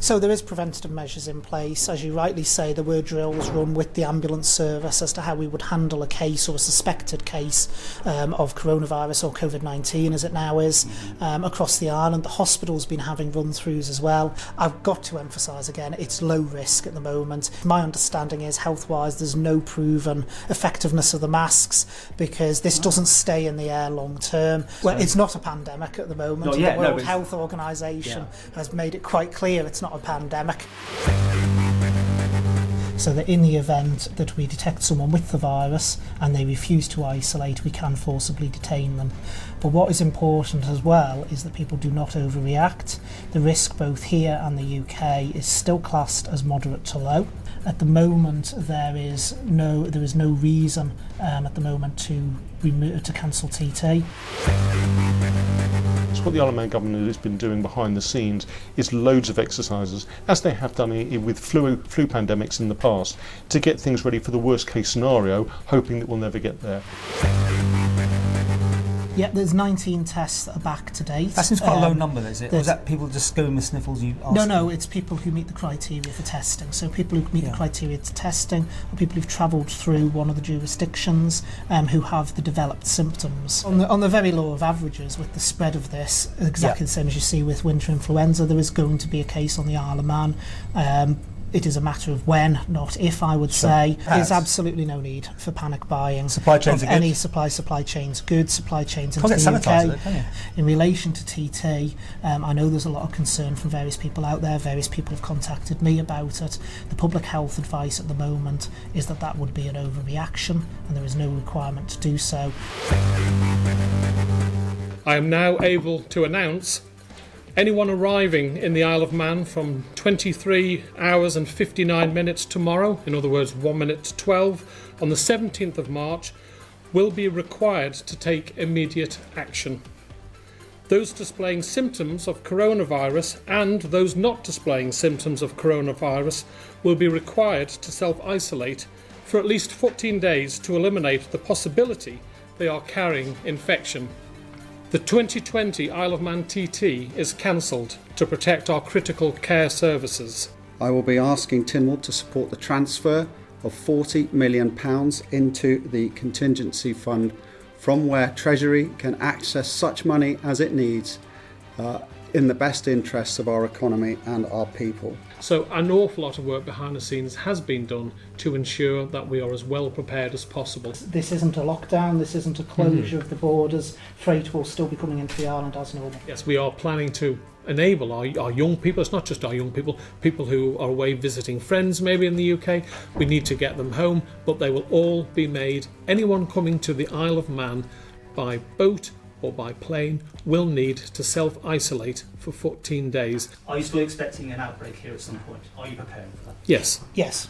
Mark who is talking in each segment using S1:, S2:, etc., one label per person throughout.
S1: So there is preventative measures in place. As you rightly say, there were drills run with the ambulance service as to how we would handle a case or a suspected case of coronavirus or COVID-19 as it now is across the island. The hospital's been having run-throughs as well. I've got to emphasise again, it's low risk at the moment. My understanding is health-wise there's no proven effectiveness of the masks because this doesn't stay in the air long term. Well, it's not a pandemic at the moment. The World Health Organisation has made it quite clear it's not a pandemic. So that in the event that we detect someone with the virus and they refuse to isolate, we can forcibly detain them. But what is important as well is that people do not overreact. The risk both here and the UK is still classed as moderate to low. At the moment there is no reason at the moment to cancel TT.
S2: So what the Isle of Man government has been doing behind the scenes is loads of exercises, as they have done with flu pandemics in the past, to get things ready for the worst case scenario, hoping that we'll never get there.
S1: Yeah, there's 19 tests that are back to date.
S3: That seems quite a low number, is it? Or is that people just going with sniffles?
S1: No, it's people who meet the criteria for testing. So people who meet the criteria to testing are people who've travelled through one of the jurisdictions who have the developed symptoms. On the very law of averages, with the spread of this, exactly the same as you see with winter influenza, there is going to be a case on the Isle of Man. It is a matter of when, not if, I would say. There's absolutely no need for panic buying.
S3: Supply chains are good.
S1: Any supply chains good, supply chains into the UK. In relation to TT, I know there's a lot of concern from various people out there. Various people have contacted me about it. The public health advice at the moment is that that would be an overreaction and there is no requirement to do so.
S4: I am now able to announce anyone arriving in the Isle of Man from 23 hours and 59 minutes tomorrow, in other words 1 minute to 12, on the 17th of March, will be required to take immediate action. Those displaying symptoms of coronavirus and those not displaying symptoms of coronavirus will be required to self-isolate for at least 14 days to eliminate the possibility they are carrying infection. The 2020 Isle of Man TT is cancelled to protect our critical care services.
S5: I will be asking Tynwald to support the transfer of £40 million into the contingency fund from where Treasury can access such money as it needs in the best interests of our economy and our people.
S4: So an awful lot of work behind the scenes has been done to ensure that we are as well prepared as possible.
S1: This isn't a lockdown, this isn't a closure of the borders. Freight will still be coming into the island as normal.
S4: Yes, we are planning to enable our young people, it's not just our young people, people who are away visiting friends maybe in the UK, we need to get them home, but they will all be made. Anyone coming to the Isle of Man by boat or by plane will need to self-isolate for 14 days.
S3: Are you still expecting an outbreak here at some point? Are you preparing for that?
S4: Yes.
S1: Yes.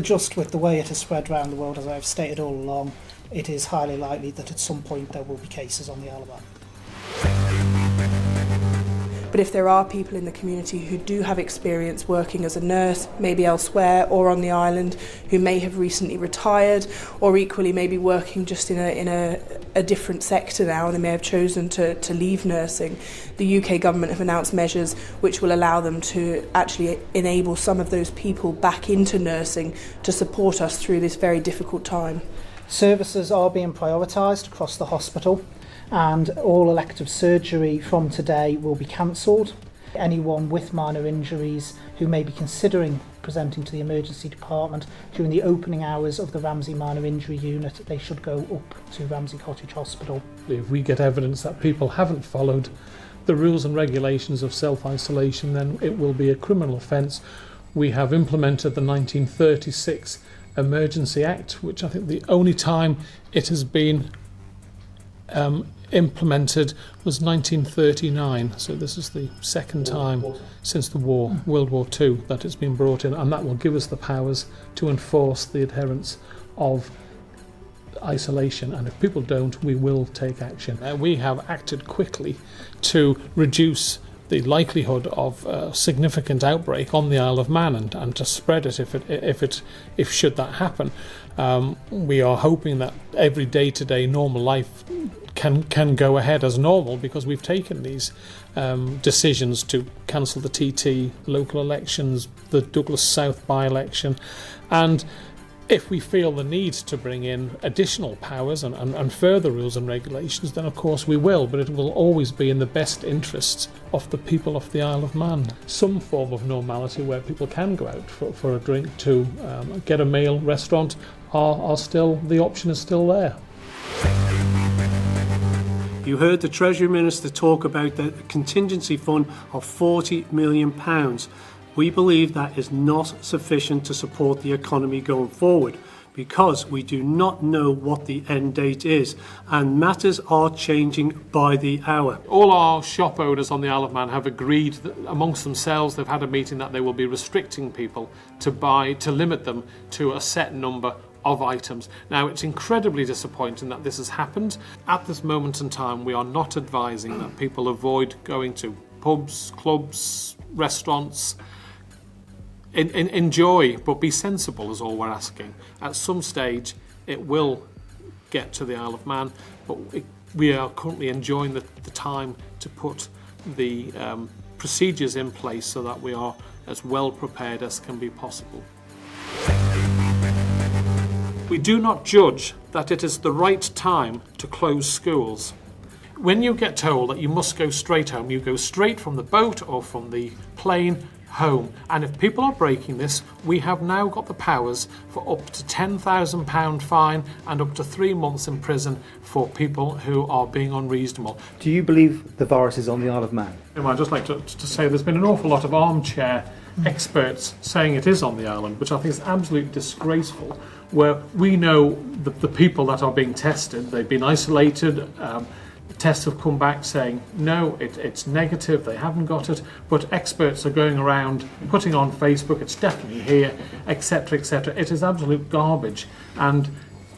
S1: Just with the way it has spread around the world, as I've stated all along, it is highly likely that at some point there will be cases on the Isle of Man.
S6: But if there are people in the community who do have experience working as a nurse, maybe elsewhere or on the island, who may have recently retired or equally maybe working just in a different sector now and they may have chosen to leave nursing, the UK government have announced measures which will allow them to actually enable some of those people back into nursing to support us through this very difficult time.
S1: Services are being prioritised across the hospital, and all elective surgery from today will be cancelled. Anyone with minor injuries who may be considering presenting to the emergency department during the opening hours of the Ramsey Minor Injury Unit, they should go up to Ramsey Cottage Hospital.
S4: If we get evidence that people haven't followed the rules and regulations of self-isolation, then it will be a criminal offence. We have implemented the 1936 Emergency Act, which I think the only time it has been implemented was 1939, so this is the second time since the war, World War II, that it's been brought in, and that will give us the powers to enforce the adherence of isolation, and if people don't, we will take action. We have acted quickly to reduce the likelihood of a significant outbreak on the Isle of Man and to spread it if should that happen. We are hoping that every day-to-day normal life can go ahead as normal, because we've taken these decisions to cancel the TT local elections, the Douglas South by-election, and if we feel the need to bring in additional powers and further rules and regulations, then of course we will, but it will always be in the best interests of the people of the Isle of Man. Some form of normality where people can go out for a drink, to get a meal, restaurant, are still, the option is still there.
S7: You heard the Treasury Minister talk about the contingency fund of £40 million. We believe that is not sufficient to support the economy going forward, because we do not know what the end date is, and matters are changing by the hour.
S4: All our shop owners on the Isle of Man have agreed that amongst themselves, they've had a meeting that they will be restricting people to limit them to a set number of items. Now, it's incredibly disappointing that this has happened. At this moment in time, we are not advising that people avoid going to pubs, clubs, restaurants. Enjoy, but be sensible is all we're asking. At some stage, it will get to the Isle of Man, but we are currently enjoying the time to put the procedures in place so that we are as well prepared as can be possible. We do not judge that it is the right time to close schools. When you get told that you must go straight home, you go straight from the boat or from the plane home. And if people are breaking this, we have now got the powers for up to £10,000 fine and up to 3 months in prison for people who are being unreasonable.
S8: Do you believe the virus is on the Isle of Man?
S4: I'd just like to say there's been an awful lot of armchair experts saying it is on the island, which I think is absolutely disgraceful, where we know the people that are being tested, they've been isolated, tests have come back saying no, it's negative, they haven't got it, but experts are going around putting on Facebook, it's definitely here, etc, etc. It is absolute garbage, and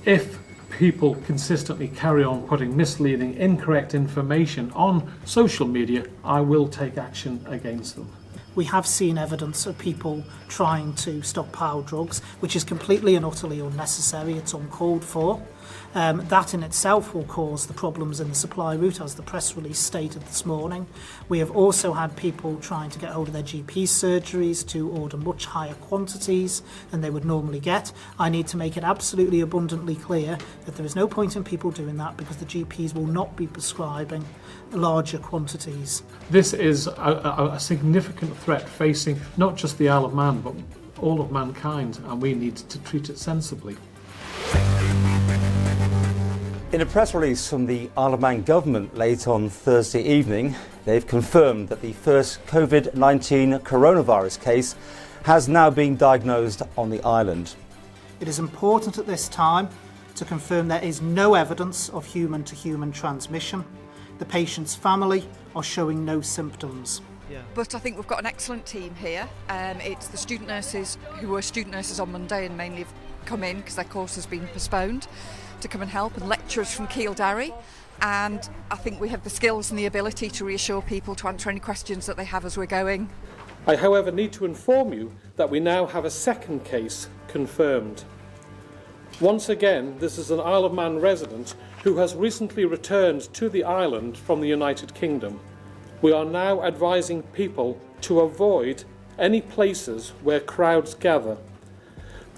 S4: if people consistently carry on putting misleading, incorrect information on social media, I will take action against them.
S1: We have seen evidence of people trying to stockpile drugs, which is completely and utterly unnecessary. It's uncalled for. That in itself will cause the problems in the supply route, as the press release stated this morning. We have also had people trying to get hold of their GP surgeries to order much higher quantities than they would normally get. I need to make it absolutely abundantly clear that there is no point in people doing that, because the GPs will not be prescribing larger quantities.
S4: This is a significant threat facing not just the Isle of Man, but all of mankind, and we need to treat it sensibly.
S8: In a press release from the Isle of Man government late on Thursday evening, they've confirmed that the first COVID-19 coronavirus case has now been diagnosed on the island.
S1: It is important at this time to confirm there is no evidence of human-to-human transmission. The patient's family are showing no symptoms.
S9: But I think we've got an excellent team here. It's the student nurses who were student nurses on Monday and mainly have come in because their course has been postponed to come and help, and lecturers from Keelderry. And I think we have the skills and the ability to reassure people, to answer any questions that they have as we're going.
S4: I, however, need to inform you that we now have a second case confirmed. Once again, this is an Isle of Man resident who has recently returned to the island from the United Kingdom. We are now advising people to avoid any places where crowds gather.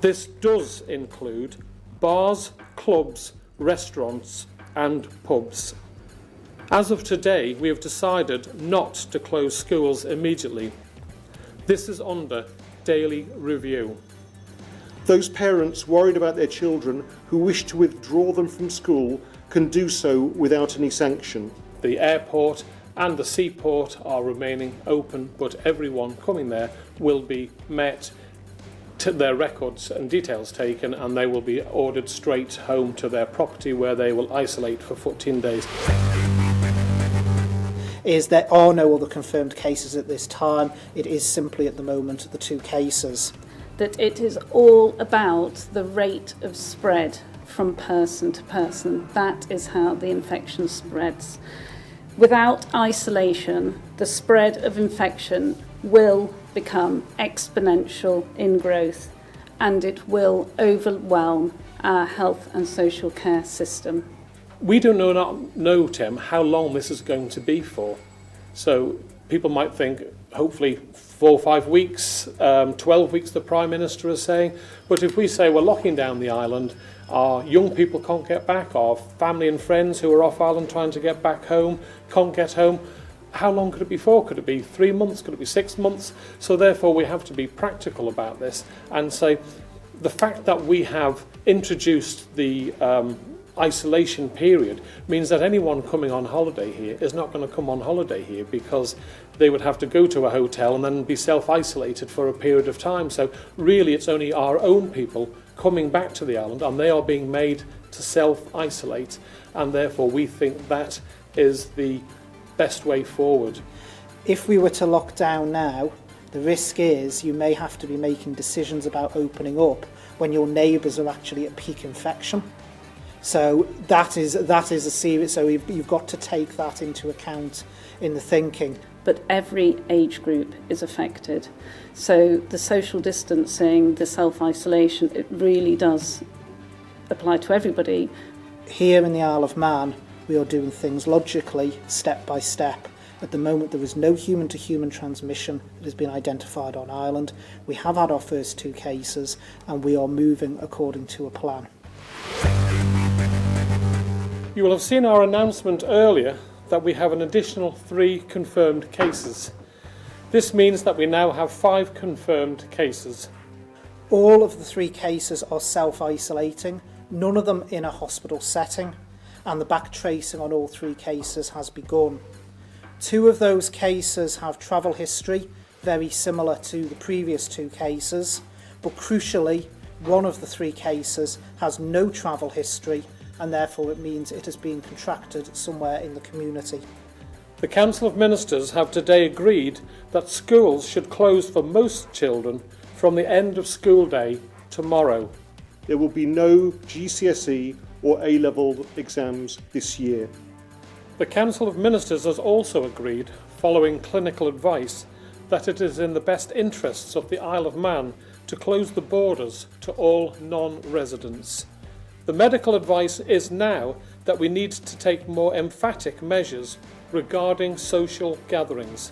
S4: This does include bars, clubs, restaurants and pubs. As of today, we have decided not to close schools immediately. This is under daily review.
S2: Those parents worried about their children who wish to withdraw them from school can do so without any sanction.
S4: The airport and the seaport are remaining open, but everyone coming there will be met, their records and details taken, and they will be ordered straight home to their property, where they will isolate for 14 days.
S1: There are no other confirmed cases at this time. It is simply at the moment the 2 cases.
S10: That it is all about the rate of spread from person to person. That is how the infection spreads. Without isolation, the spread of infection will become exponential in growth, and it will overwhelm our health and social care system.
S4: We do not know, Tim, how long this is going to be for. So people might think, hopefully 4 or 5 weeks, 12 weeks the Prime Minister is saying. But if we say we're locking down the island, our young people can't get back, our family and friends who are off island trying to get back home can't get home, how long could it be for? Could it be 3 months? Could it be 6 months? So therefore we have to be practical about this and say the fact that we have introduced the isolation period means that anyone coming on holiday here is not going to come on holiday here because they would have to go to a hotel and then be self-isolated for a period of time. So really it's only our own people coming back to the island and they are being made to self-isolate, and therefore we think that is the best way forward.
S1: If we were to lock down now, the risk is you may have to be making decisions about opening up when your neighbours are actually at peak infection. So that is a serious. So you've got to take that into account in the thinking.
S10: But every age group is affected. So the social distancing, the self-isolation, it really does apply to everybody.
S1: Here in the Isle of Man, we are doing things logically, step by step. At the moment, there is no human-to-human transmission that has been identified on Ireland. We have had our first 2 cases, and we are moving according to a plan.
S4: You will have seen our announcement earlier that we have an additional 3 confirmed cases. This means that we now have 5 confirmed cases.
S1: All of the 3 cases are self-isolating, none of them in a hospital setting, and the back tracing on all 3 cases has begun. 2 of those cases have travel history, very similar to the previous 2 cases, but crucially, 1 of the 3 cases has no travel history, and therefore it means it has been contracted somewhere in the community.
S4: The Council of Ministers have today agreed that schools should close for most children from the end of school day tomorrow.
S2: There will be no GCSE or A-level exams this year.
S4: The Council of Ministers has also agreed, following clinical advice, that it is in the best interests of the Isle of Man to close the borders to all non-residents. The medical advice is now that we need to take more emphatic measures regarding social gatherings.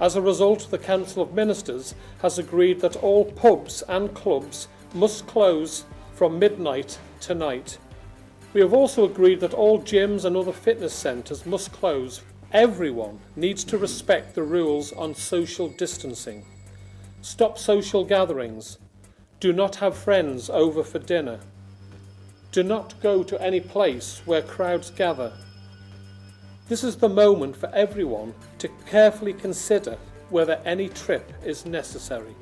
S4: As a result, the Council of Ministers has agreed that all pubs and clubs must close from midnight tonight. We have also agreed that all gyms and other fitness centres must close. Everyone needs to respect the rules on social distancing. Stop social gatherings. Do not have friends over for dinner. Do not go to any place where crowds gather. This is the moment for everyone to carefully consider whether any trip is necessary.